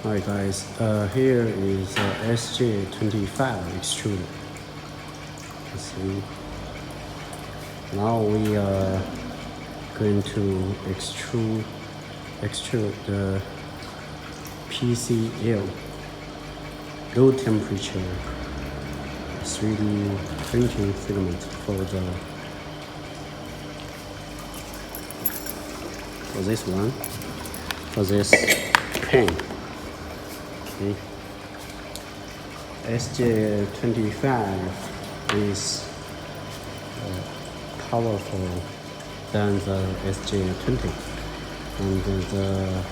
Hi guys, here is SJ25 extruder. You see, now we are going to extrude the PCL, low temperature 3D printing filament for this pen. Okay. SJ25 is powerful than the SJ20, and the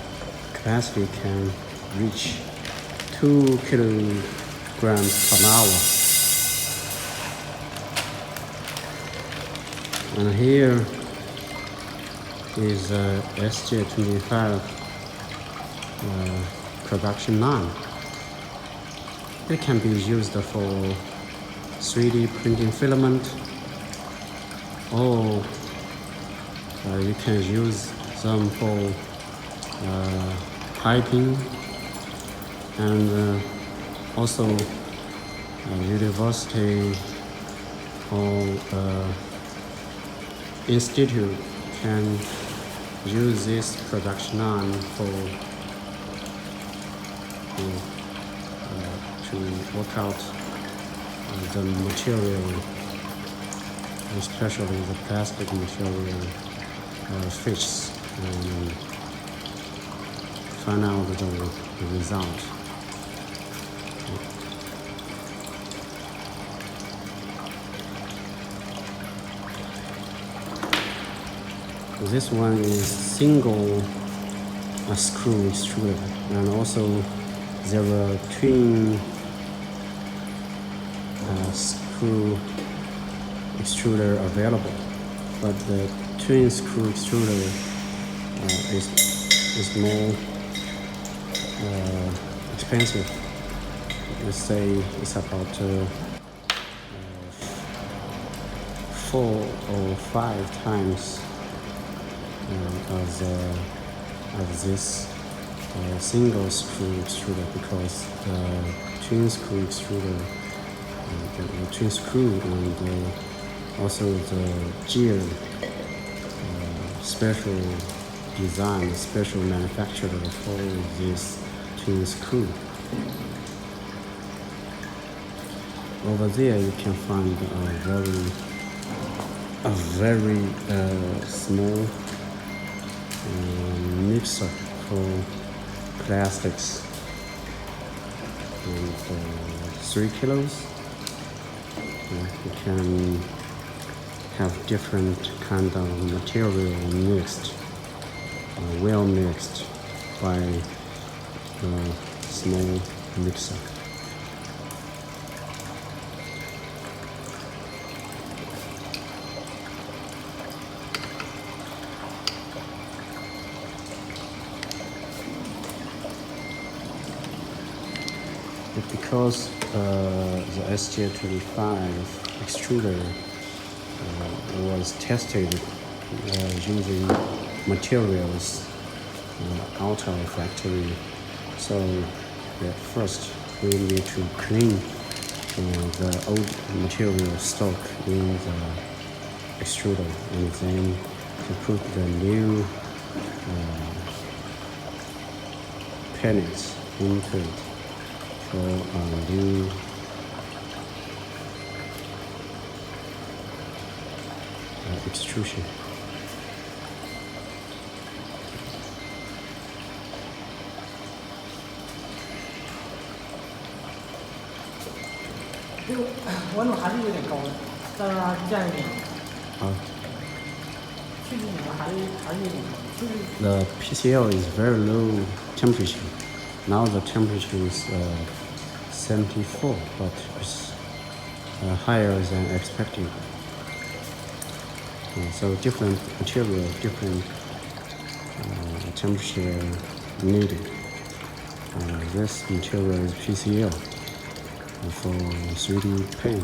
capacity can reach 2 kilograms per hour. And here is SJ25 production line. It can be used for 3D printing filament, or you can use them for piping, and also university or institute can use this production line to work out the material, especially the plastic material fits, and find out the result. This one is single screw extruder, and also there are twin screw extruder available, but the twin screw extruder is more expensive. Let's say it's about 4 or 5 times of this single screw extruder, because the twin screw extruder, the twin screw, and also the gear, special design, special manufacturer for this twin screw. Over there you can find a very small mixer for plastics, and 3 kilos. You can have different kind of material mixed, well mixed by a small mixer. Because the SJ25 extruder was tested using materials out of factory, so first we need to clean the old material stock in the extruder, and then to put the new pellets into it for a new extrusion. The PCL is very low temperature. Now the temperature is 74, but it's higher than expected. So different material, different temperature needed. This material is PCL for 3D pen.